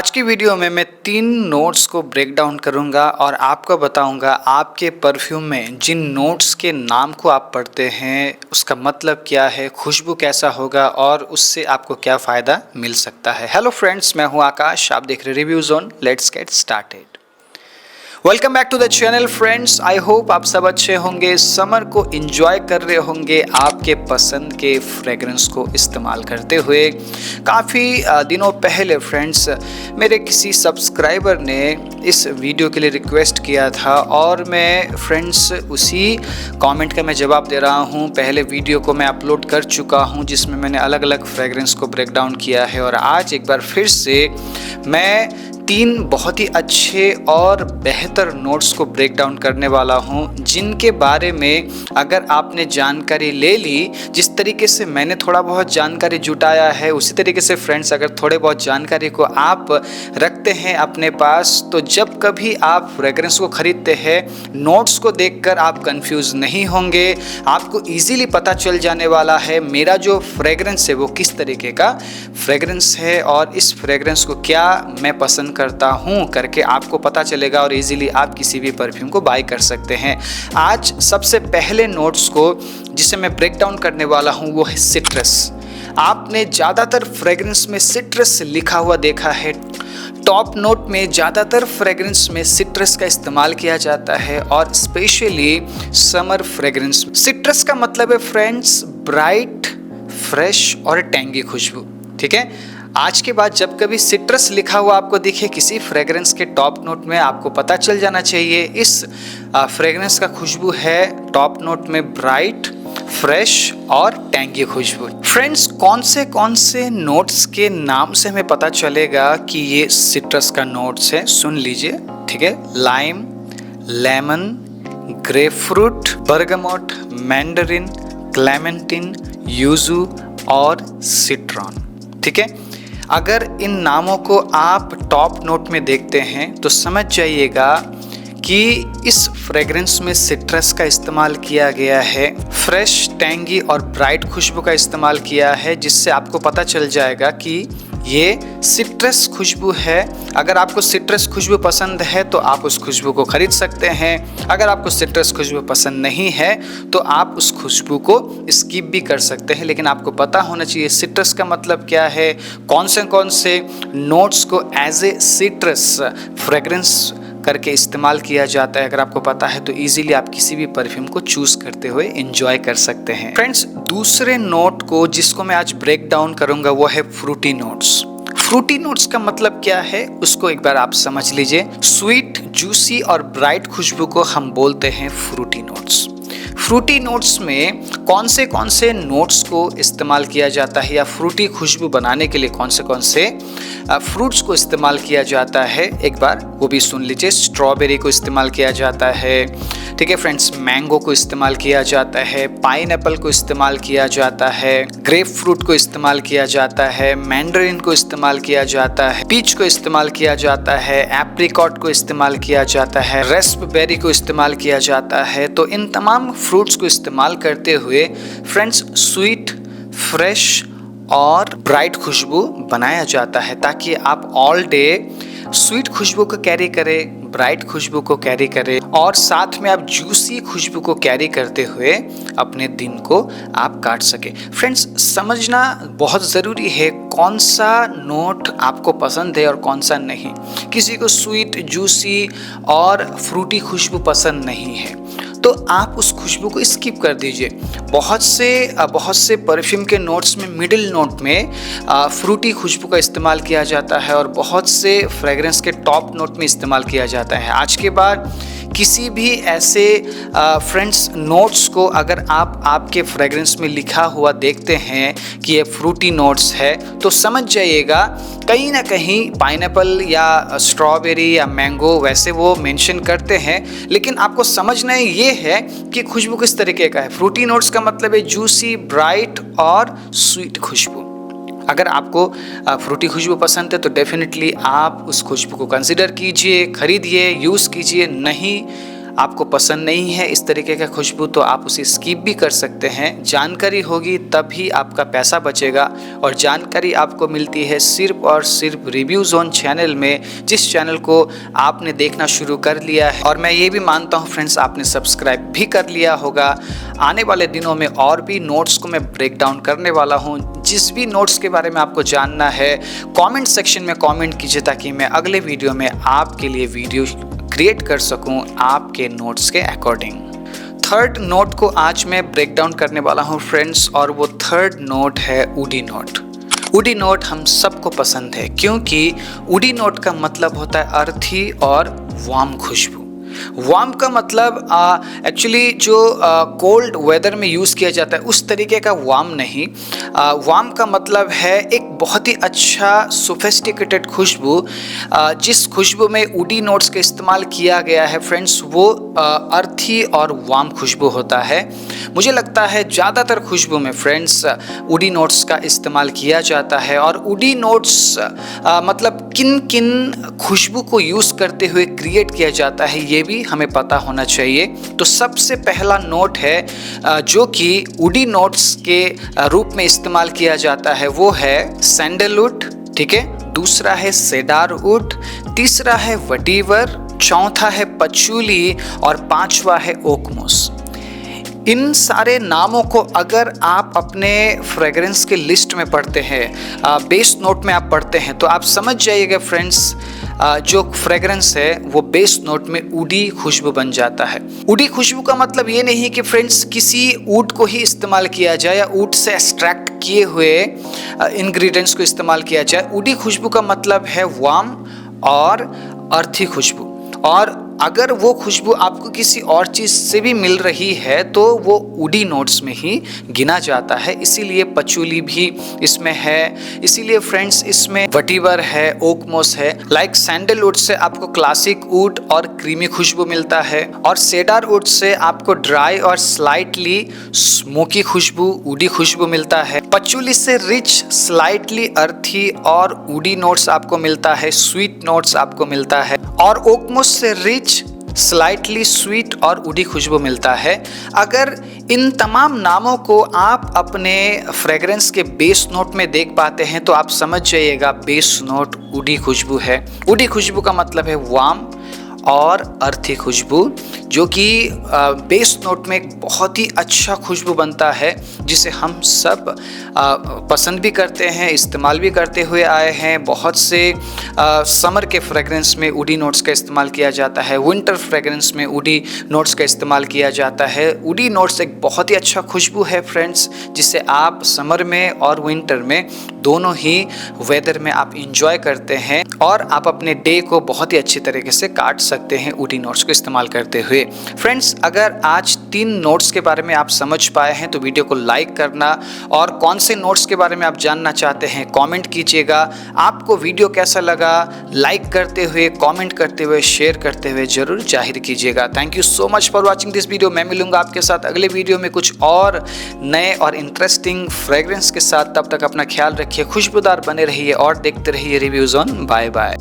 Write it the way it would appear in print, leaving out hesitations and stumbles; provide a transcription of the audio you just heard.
आज की वीडियो में मैं 3 नोट्स को ब्रेक डाउन करूंगा और आपको बताऊंगा आपके परफ्यूम में जिन नोट्स के नाम को आप पढ़ते हैं उसका मतलब क्या है, खुशबू कैसा होगा और उससे आपको क्या फ़ायदा मिल सकता है। हेलो फ्रेंड्स, मैं हूं आकाश, आप देख रहे review zone. Let's get started. Welcome back to the channel friends. I hope आप सब अच्छे होंगे, समर को एंजॉय कर रहे होंगे आपके पसंद के फ्रेग्रेंस को इस्तेमाल करते हुए। काफ़ी दिनों पहले फ्रेंड्स मेरे किसी सब्सक्राइबर ने इस वीडियो के लिए रिक्वेस्ट किया था और मैं फ्रेंड्स उसी कमेंट का मैं जवाब दे रहा हूं। पहले वीडियो को मैं अपलोड कर चुका हूं जिसमें मैंने अलग अलग फ्रेग्रेंस को ब्रेक डाउन किया है और आज एक बार फिर से मैं 3 बहुत ही अच्छे और बेहतर नोट्स को ब्रेक डाउन करने वाला हूं, जिनके बारे में अगर आपने जानकारी ले ली, जिस तरीके से मैंने थोड़ा बहुत जानकारी जुटाया है उसी तरीके से फ्रेंड्स अगर थोड़े बहुत जानकारी को आप रखते हैं अपने पास, तो जब कभी आप फ्रेग्रेंस को खरीदते हैं नोट्स को देखकर आप कंफ्यूज नहीं होंगे। आपको इजीली पता चल जाने वाला है मेरा जो फ्रेग्रेंस है वो किस तरीके का फ्रेग्रेंस है और इस फ्रेग्रेंस को क्या मैं पसंद करता हूं करके आपको पता चलेगा और इजीली आप किसी भी परफ्यूम को बाय कर सकते हैं। आज सबसे पहले नोट्स को जिसे मैं ब्रेक डाउन करने वाला हूं वो है सिट्रस। आपने ज़्यादातर फ्रेग्रेंस में सिट्रस लिखा हुआ देखा है। टॉप नोट में ज़्यादातर फ्रेग्रेंस में सिट्रस का इस्तेमाल किया जाता है और स्पेशली समर फ्रेग्रेंस। सिट्रस का मतलब है फ्रेंड्स ब्राइट, फ्रेश और टैंगी खुशबू। ठीक है, आज के बाद जब कभी सिट्रस लिखा हुआ आपको दिखे किसी फ्रेग्रेंस के टॉप नोट में, आपको पता चल जाना चाहिए इस फ्रेग्रेंस का खुशबू है टॉप नोट में ब्राइट, फ्रेश और टैंगी खुशबू। फ्रेंड्स, कौन से नोट्स के नाम से हमें पता चलेगा कि ये सिट्रस का नोट्स है, सुन लीजिए। ठीक है, lime, lemon, grapefruit, bergamot, mandarin, clementine, yuzu और सिट्रॉन। ठीक है, अगर इन नामों को आप टॉप नोट में देखते हैं तो समझ जाइएगा कि इस फ्रेग्रेंस में सिट्रस का इस्तेमाल किया गया है, फ्रेश, टैंगी और ब्राइट खुशबू का इस्तेमाल किया है, जिससे आपको पता चल जाएगा कि ये सिट्रस खुशबू है। अगर आपको सिट्रस खुशबू पसंद है तो आप उस खुशबू को खरीद सकते हैं। अगर आपको सिट्रस खुशबू पसंद नहीं है तो आप उस खुशबू को स्किप भी कर सकते हैं, लेकिन आपको पता होना चाहिए सिट्रस का मतलब क्या है, कौन से नोट्स को एज ए सिट्रस फ्रेग्रेंस करके इस्तेमाल किया जाता है। अगर आपको पता है तो इजीली आप किसी भी परफ्यूम को चूज करते हुए एंजॉय कर सकते हैं। फ्रेंड्स, दूसरे नोट को जिसको मैं आज ब्रेक डाउन करूंगा वो है फ्रूटी नोट्स। फ्रूटी नोट्स का मतलब क्या है उसको एक बार आप समझ लीजिए। स्वीट, जूसी और ब्राइट खुशबू को हम बोलते हैं फ्रूटी नोट्स। फ्रूटी नोट्स में कौन से नोट्स को इस्तेमाल किया जाता है या फ्रूटी खुशबू बनाने के लिए कौन से फ्रूट्स को इस्तेमाल किया जाता है, एक बार वो भी सुन लीजिए। स्ट्रॉबेरी को इस्तेमाल किया जाता है, ठीक है फ्रेंड्स, मैंगो को इस्तेमाल किया जाता है, पाइनएप्पल को इस्तेमाल किया जाता है, ग्रेप फ्रूट को इस्तेमाल किया जाता है, मैंडरिन को इस्तेमाल किया जाता है, पीच को इस्तेमाल किया जाता है, एप्रिकॉट को इस्तेमाल किया जाता है, रेस्पबेरी को इस्तेमाल किया जाता है। तो इन तमाम फ्रूट्स को इस्तेमाल करते हुए फ्रेंड्स स्वीट, फ्रेश और ब्राइट खुशबू बनाया जाता है, ताकि आप ऑल डे स्वीट खुशबू को कैरी करें, ब्राइट खुशबू को कैरी करें और साथ में आप जूसी खुशबू को कैरी करते हुए अपने दिन को आप काट सके। फ्रेंड्स, समझना बहुत ज़रूरी है कौन सा नोट आपको पसंद है और कौन सा नहीं। किसी को स्वीट, जूसी और फ्रूटी खुशबू पसंद नहीं है तो आप उस खुशबू को स्किप कर दीजिए। बहुत से परफ्यूम के नोट्स में मिडिल नोट में फ्रूटी खुशबू का इस्तेमाल किया जाता है और बहुत से फ्रेग्रेंस के टॉप नोट में इस्तेमाल किया जाता है। आज के बाद किसी भी ऐसे फ्रेंड्स नोट्स को अगर आप आपके फ्रेग्रेंस में लिखा हुआ देखते हैं कि ये फ्रूटी नोट्स है तो समझ जाइएगा कहीं ना कहीं पाइनएप्पल या स्ट्रॉबेरी या मैंगो वैसे वो मेंशन करते हैं, लेकिन आपको समझना ये है कि खुशबू किस तरीके का है। फ्रूटी नोट्स का मतलब है जूसी, ब्राइट और स्वीट खुशबू। अगर आपको फ्रूटी खुशबू पसंद है तो डेफिनेटली आप उस खुशबू को कंसिडर कीजिए, खरीदिए, यूज़ कीजिए। नहीं, आपको पसंद नहीं है इस तरीके का खुशबू तो आप उसे स्किप भी कर सकते हैं। जानकारी होगी तभी आपका पैसा बचेगा और जानकारी आपको मिलती है सिर्फ और सिर्फ रिव्यू जोन चैनल में, जिस चैनल को आपने देखना शुरू कर लिया है और मैं ये भी मानता हूँ फ्रेंड्स आपने सब्सक्राइब भी कर लिया होगा। आने वाले दिनों में और भी नोट्स को मैं ब्रेक डाउन करने वाला हूँ। जिस भी नोट्स के बारे में आपको जानना है कमेंट सेक्शन में कमेंट कीजिए ताकि मैं अगले वीडियो में आपके लिए वीडियो क्रिएट कर सकूं आपके नोट्स के अकॉर्डिंग। थर्ड नोट को आज मैं ब्रेक डाउन करने वाला हूं फ्रेंड्स और वो थर्ड नोट है वुडी नोट। वुडी नोट हम सबको पसंद है क्योंकि वुडी नोट का मतलब होता है अर्थी और वार्म खुशबू। वार्म का मतलब एक्चुअली जो कोल्ड वेदर में यूज़ किया जाता है उस तरीके का वार्म नहीं। वार्म का मतलब है एक बहुत ही अच्छा सोफिस्टिकेटेड खुशबू। जिस खुशबू में वुडी नोट्स का इस्तेमाल किया गया है फ्रेंड्स वो अर्थी और वार्म खुशबू होता है। मुझे लगता है ज़्यादातर खुशबू में फ्रेंड्स वुडी नोट्स का इस्तेमाल किया जाता है और वुडी नोट्स मतलब किन किन खुशबू को यूज़ करते हुए क्रिएट किया जाता है ये भी हमें पता होना चाहिए। तो सबसे पहला नोट है जो कि वुडी नोट्स के रूप में इस्तेमाल किया जाता है वो है सैंडलवुड, ठीक है। दूसरा है सेडारवुड, तीसरा है वटीवर, चौथा है पचूली और पांचवा है ओकमोस। इन सारे नामों को अगर आप अपने फ्रेग्रेंस के लिस्ट में पढ़ते हैं, बेस नोट में आप पढ़ते हैं तो आप समझ जाइएगा फ्रेंड्स जो फ्रेग्रेंस है वो बेस नोट में वुडी खुशबू बन जाता है। वुडी खुशबू का मतलब ये नहीं कि फ्रेंड्स किसी वुड को ही इस्तेमाल किया जाए या वुड से एक्सट्रैक्ट किए हुए इंग्रेडिएंट्स को इस्तेमाल किया जाए। वुडी खुशबू का मतलब है वार्म और अर्थी खुशबू, और अगर वो खुशबू आपको किसी और चीज़ से भी मिल रही है तो वो वुडी नोट्स में ही गिना जाता है। इसीलिए पचूली भी इसमें है, इसीलिए फ्रेंड्स इसमें वटीवर है, ओकमोस है। लाइक सैंडलवुड से आपको क्लासिक वुड और क्रीमी खुशबू मिलता है और सेडारवुड से आपको ड्राई और स्लाइटली स्मोकी खुशबू, वुडी खुशबू मिलता है। पचूली से रिच, स्लाइटली अर्थी और वुडी नोट्स आपको मिलता है, स्वीट नोट्स आपको मिलता है। और ओकमोस से रिच, स्लाइटली स्वीट और वुडी खुशबू मिलता है। अगर इन तमाम नामों को आप अपने फ्रेग्रेंस के बेस नोट में देख पाते हैं तो आप समझ जाइएगा बेस नोट वुडी खुशबू है। वुडी खुशबू का मतलब है वार्म और अर्थी खुशबू, जो कि बेस नोट में एक बहुत ही अच्छा खुशबू बनता है जिसे हम सब पसंद भी करते हैं, इस्तेमाल भी करते हुए आए हैं। बहुत से समर के फ्रेग्रेंस में वुडी नोट्स का इस्तेमाल किया जाता है, विंटर फ्रेग्रेंस में वुडी नोट्स का इस्तेमाल किया जाता है। वुडी नोट्स एक बहुत ही अच्छा खुशबू है फ्रेंड्स जिसे आप समर में और विंटर में दोनों ही वेदर में आप इंजॉय करते हैं और आप अपने डे को बहुत ही अच्छी तरीके से काट सकते हैं वुडी नोट्स को इस्तेमाल करते हुए। फ्रेंड्स अगर आज 3 नोट्स के बारे में आप समझ पाए हैं तो वीडियो को लाइक करना और कौन से नोट्स के बारे में आप जानना चाहते हैं कमेंट कीजिएगा। आपको वीडियो कैसा लगा लाइक करते हुए, कमेंट करते हुए, शेयर करते हुए जरूर जाहिर कीजिएगा। Thank you so much for watching this video. मैं मिलूंगा आपके साथ अगले वीडियो में कुछ और नए और इंटरेस्टिंग फ्रेग्रेंस के साथ। तब तक अपना ख्याल रखिए, खुशबूदार बने रहिए और देखते रहिए रिव्यूज ऑन। Bye bye.